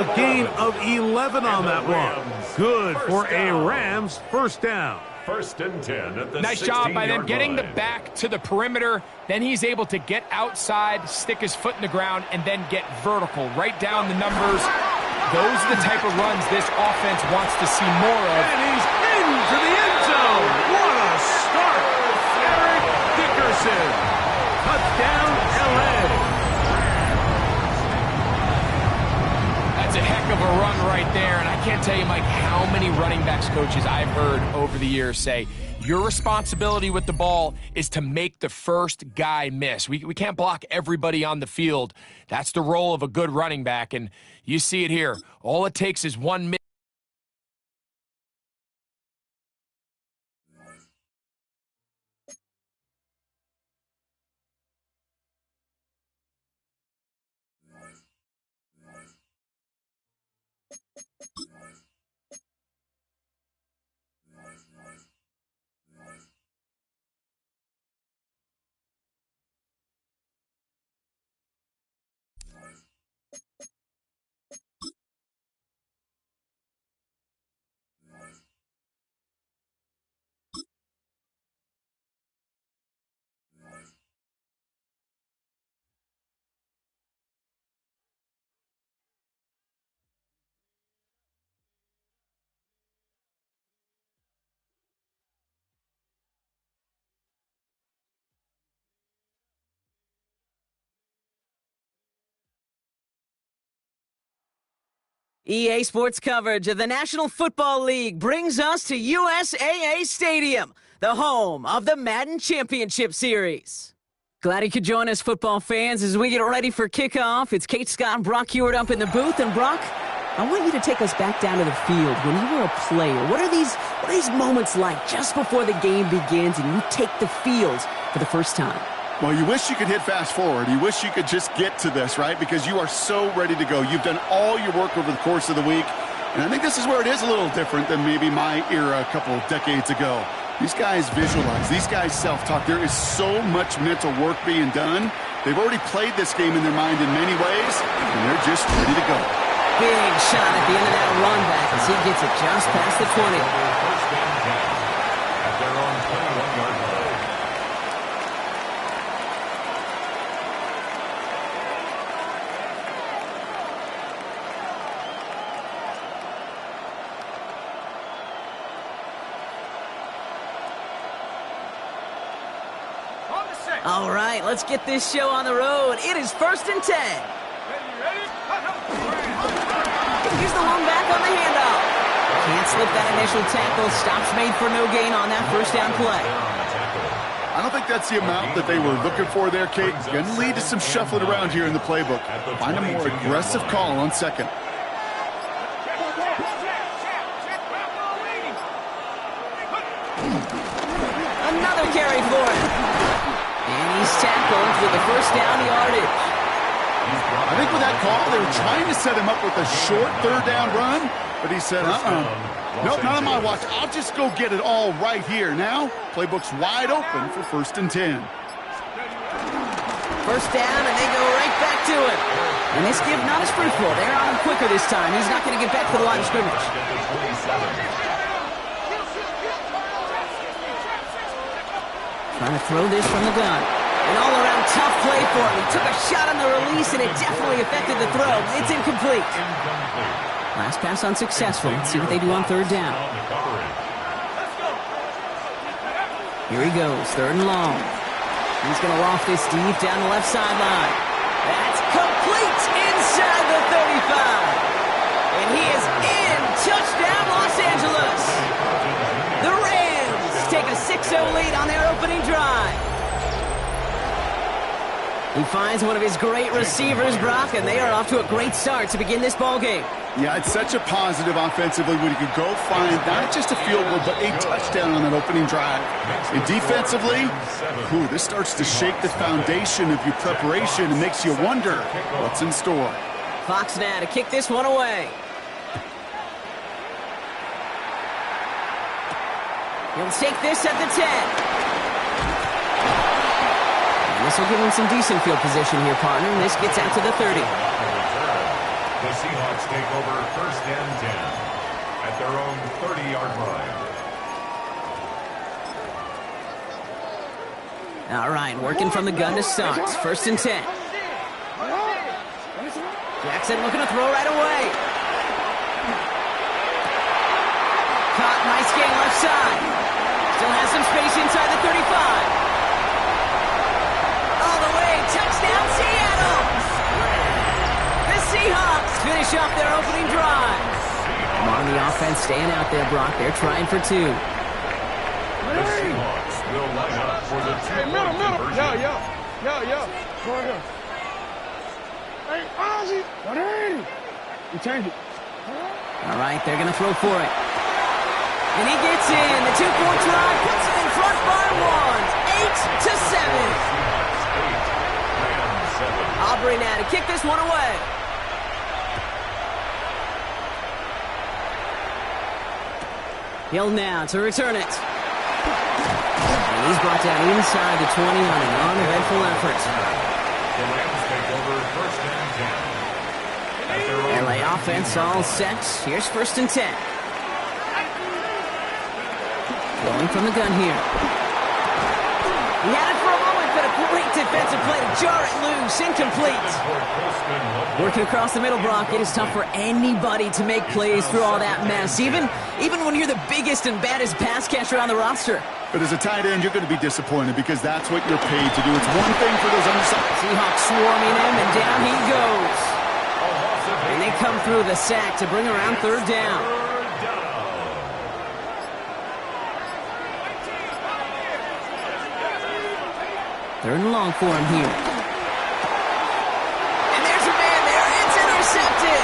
A gain of 11 on that one. Good for a Rams first down. 1st and 10 at the nice job by them line. getting the back to the perimeter. Then he's able to get outside, stick his foot in the ground, and then get vertical. Right down the numbers. Those are the type of runs this offense wants to see more of. And he's into the end zone. What a start. Eric Dickerson. Touchdown, LA. That's a heck of a run right there, and I can't tell you, Mike, how many running backs coaches I've heard over the years say, your responsibility with the ball is to make the first guy miss. We can't block everybody on the field. That's the role of a good running back, and you see it here. All it takes is one miss. EA Sports coverage of the National Football League brings us to USAA Stadium, the home of the Madden Championship Series. Glad you could join us, football fans, as we get ready for kickoff. It's Kate Scott and Brock Hewitt up in the booth. And Brock, I want you to take us back down to the field. When you were a player, what are these moments like just before the game begins and you take the field for the first time? Well, you wish you could hit fast forward. You wish you could just get to this, right? Because you are so ready to go. You've done all your work over the course of the week. And I think this is where it is a little different than maybe my era a couple of decades ago. These guys visualize. These guys self-talk. There is so much mental work being done. They've already played this game in their mind in many ways, and they're just ready to go. Big shot at the end of that run back as he gets it just past the 20. At their own 21-yard line. All right, let's get this show on the road. It is 1st and 10. Here's the one back on the handoff. Can't slip that initial tackle. Stops made for no gain on that first down play. I don't think that's the amount that they were looking for there, Kate. Going to lead to some shuffling around here in the playbook. Find a more aggressive call on second. Another carry for him. And he's tackled with the first down yardage. I think with that call, they were trying to set him up with a short third down run, but he said, nope, not on my watch. I'll just go get it all right here. Now, playbook's wide open for 1st and 10. First down, and they go right back to it. And this give not as fruitful. They're on him quicker this time. He's not going to get back to the line of scrimmage. Trying to throw this from the gun. An all-around tough play for him. He took a shot on the release, and it definitely affected the throw. It's incomplete. Last pass unsuccessful. Let's see what they do on third down. Here he goes, 3rd and long. He's going to loft this deep down the left sideline. That's complete inside the 35. And he is in. Touchdown, Los Angeles. The Rams take a 6-0 lead on their opening drive. He finds one of his great receivers, Brock, and they are off to a great start to begin this ball game. Yeah, it's such a positive offensively when you can go find not just a field goal, but a touchdown on that opening drive. And defensively, this starts to shake the foundation of your preparation and makes you wonder what's in store. Fox now to kick this one away. He'll take this at the 10. This will give him some decent field position here, partner, and this gets out to the 30. The Seahawks take over 1st and 10 at their own 30-yard line. All right, working from the gun to start. 1st and 10. Jackson looking to throw right away. Caught, nice gain left side. Still has some space inside the 35. Touchdown, Seattle! The Seahawks finish off their opening drive. Come on, the offense staying out there, Brock. They're trying for 2. The Seahawks will line up for the 2-point conversion. Yo. Go ahead. Hey, Ozzy. 180. You changed it. All right, they're going to throw for it. And he gets in. The 2-point try puts it in front by 1. 8-7. Aubrey now to kick this one away. Hill now to return it. And he's brought down inside the 20 on an uneventful effort. The Rams take over 1st and 10. LA offense all set. Here's 1st and 10. Going from the gun here. He had it for a moment, but a great defensive play to jar it loose. Incomplete. Working across the middle, Brock, it is tough for anybody to make plays through all that mess, even when you're the biggest and baddest pass catcher on the roster. But as a tight end, you're going to be disappointed because that's what you're paid to do. It's one thing for those undersized. Seahawks swarming him, and down he goes. And they come through the sack to bring around 3rd down. 3rd and long for him here. And there's a man there. It's intercepted.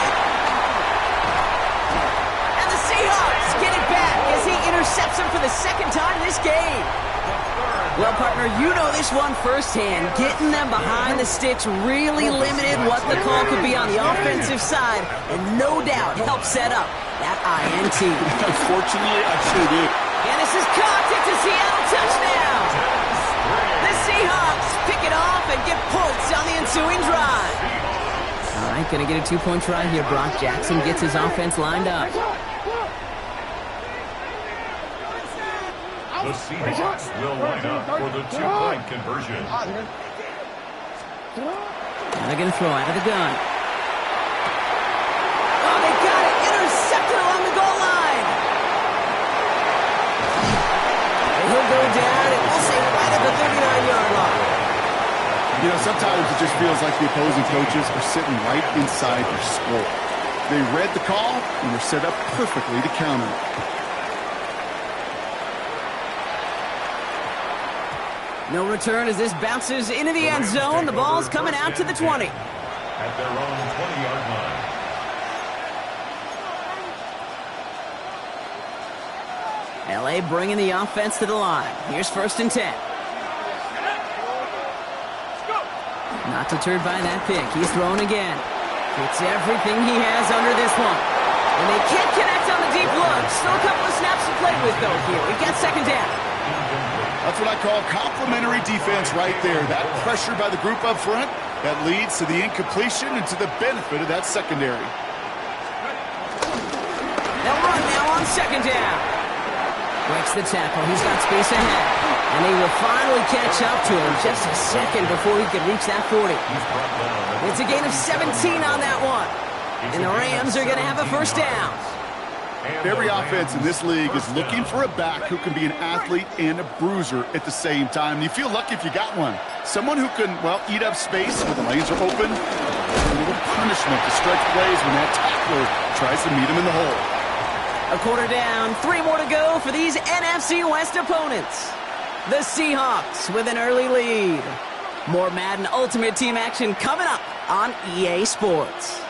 And the Seahawks get it back as he intercepts him for the 2nd time this game. Well, partner, you know this one firsthand. Getting them behind the sticks really limited what the call could be on the offensive side, and no doubt helped set up that INT. Unfortunately, I sure did. And this is caught. It's a Seattle touchdown. The Seahawks pick it off and get points on the ensuing drive. All right, going to get a 2-point try here. Brock Jackson gets his offense lined up. The Seahawks will line up for the 2-point conversion. Now they're going to throw out of the gun. Oh, they got it. Intercepted along the goal line. And he'll go down, and we'll say right at the 39-yard line. You know, sometimes it just feels like the opposing coaches are sitting right inside their skull. They read the call and were set up perfectly to counter it. No return as this bounces into the end zone. The ball's coming out to the 20. At their own 20-yard line. LA bringing the offense to the line. Here's 1st and 10. Not deterred by that pick. He's thrown again. It's everything he has under this one. And they can't connect on the deep look. Still a couple of snaps to play with, though, here. We've got 2nd down. That's what I call complimentary defense right there. That pressure by the group up front, that leads to the incompletion and to the benefit of that secondary. They'll run now on 2nd down. Breaks the tackle. He's got space ahead. And they will finally catch up to him just a second before he could reach that 40. It's a gain of 17 on that one. And the Rams are going to have a 1st down. Every offense in this league is looking for a back who can be an athlete and a bruiser at the same time. You feel lucky if you got one. Someone who can, well, eat up space when the lanes are open. A little punishment to stretch plays when that tackler tries to meet him in the hole. A quarter down, 3 more to go for these NFC West opponents. The Seahawks with an early lead. More Madden Ultimate Team action coming up on EA Sports.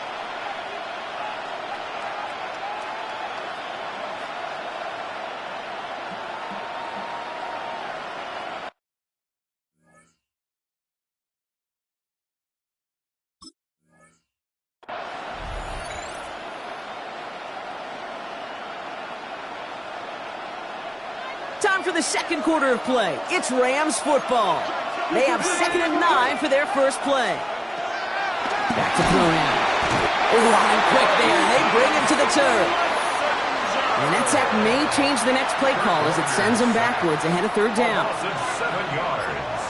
Time for the 2nd quarter of play. It's Rams football. They have 2nd and 9 for their first play. Back to throw in. Line quick there. They bring him to the turf. And that sack may change the next play call as it sends them backwards ahead of 3rd down. 7 yards.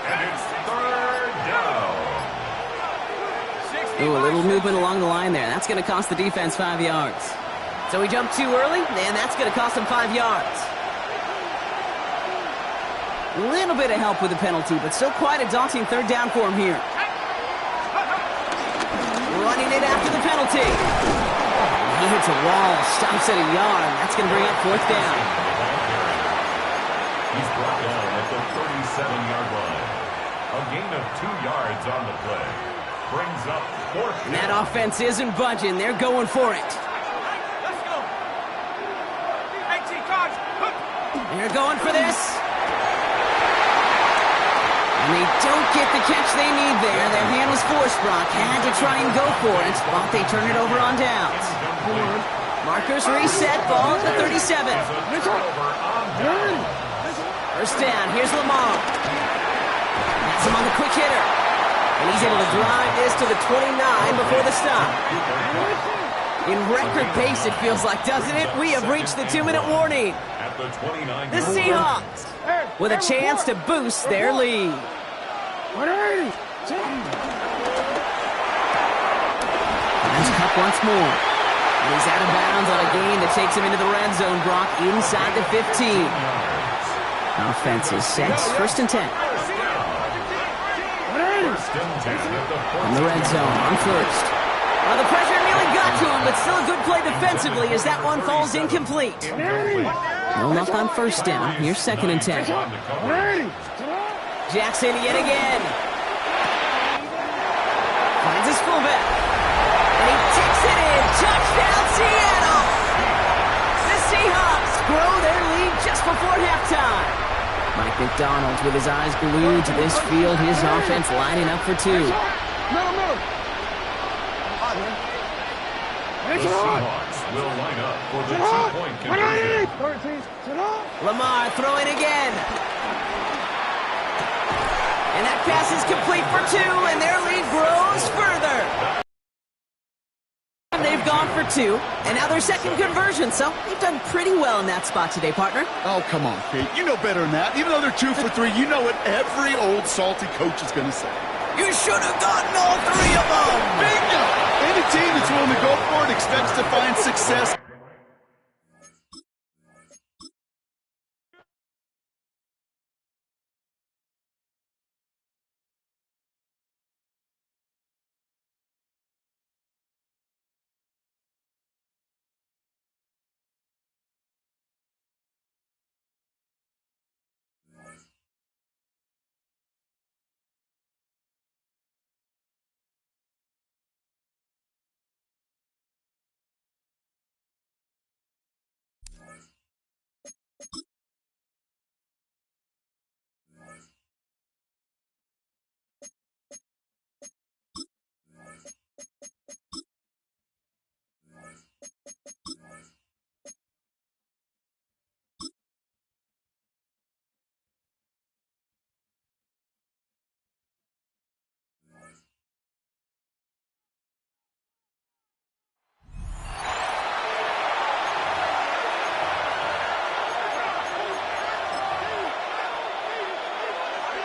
And it's 3rd down. Ooh, a little movement along the line there. That's going to cost the defense 5 yards. So he jumped too early, and that's going to cost him 5 yards. A little bit of help with the penalty, but still quite a daunting 3rd down for him here. Running it after the penalty. He hits a wall, stops at a yard. That's going to bring up 4th down. He's brought down at the 37-yard line. A gain of 2 yards on the play. Brings up 4th down. And that offense isn't budging. They're going for it. Let's go. 18 cards. They're going for this. And they don't get the catch they need there. Their hand was forced. Brock had to try and go for it, but they turn it over on downs. Markers reset, ball at the 37. 1st down, here's Lamar. That's him on the quick hitter. And he's able to drive this to the 29 before the stop. In record pace, it feels like, doesn't it? We have reached the 2-minute warning. The Seahawks with a chance to boost their lead. That's Cup once more. And he's out of bounds on a gain that takes him into the red zone, Brock, inside the 15. Offense is set. 1st and 10. In the red zone on 1st. Well, the pressure nearly got to him, but still a good play defensively as that one falls incomplete. No luck on 1st down. Here's 2nd and 10. Jackson yet again. Finds his fullback. And he takes it in. Touchdown, Seattle! The Seahawks grow their lead just before halftime. Mike McDonald with his eyes glued to this field. His offense lining up for 2. The Seahawks will line up for the 2-point conversion. Lamar throwing again. And that pass is complete for 2, and their lead grows further. They've gone for 2, and now their 2nd conversion, so they've done pretty well in that spot today, partner. Oh, come on, Kate. You know better than that. Even though they're 2 for 3, you know what every old salty coach is going to say. You should have gotten all 3 of them. Bingo! Any team that's willing to go for it expects to find success.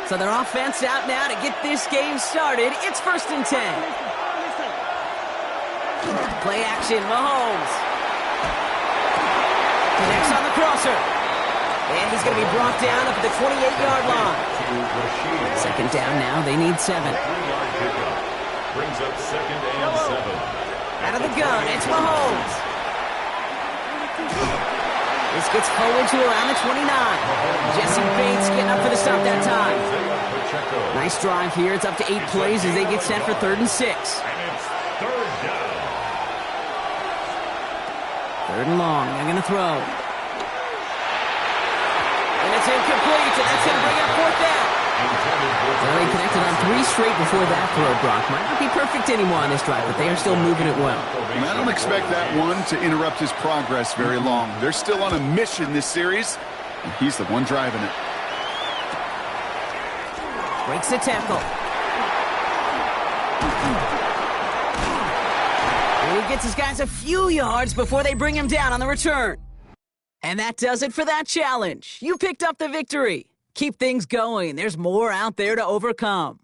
So their offense out now to get this game started. It's 1st and 10. Play action, Mahomes. Connects on the crosser. And he's going to be brought down up at the 28-yard line. 2nd down now. They need 7. Brings up 2nd and 7. Out of the gun, it's Mahomes. This gets forward to around the 29. Jesse Bates getting up for the stop that time. Nice drive here. It's up to 8 plays as they get set for 3rd and 6. And it's 3rd down. 3rd and long. They're going to throw. And it's incomplete, and that's going to bring up 4th down. Well, they connected on 3 straight before that throw, Brock. Might not be perfect anymore on this drive, but they are still moving it well. And I don't expect that one to interrupt his progress very long. They're still on a mission this series, and he's the one driving it. Breaks the tackle. And he gets his guys a few yards before they bring him down on the return. And that does it for that challenge. You picked up the victory. Keep things going. There's more out there to overcome.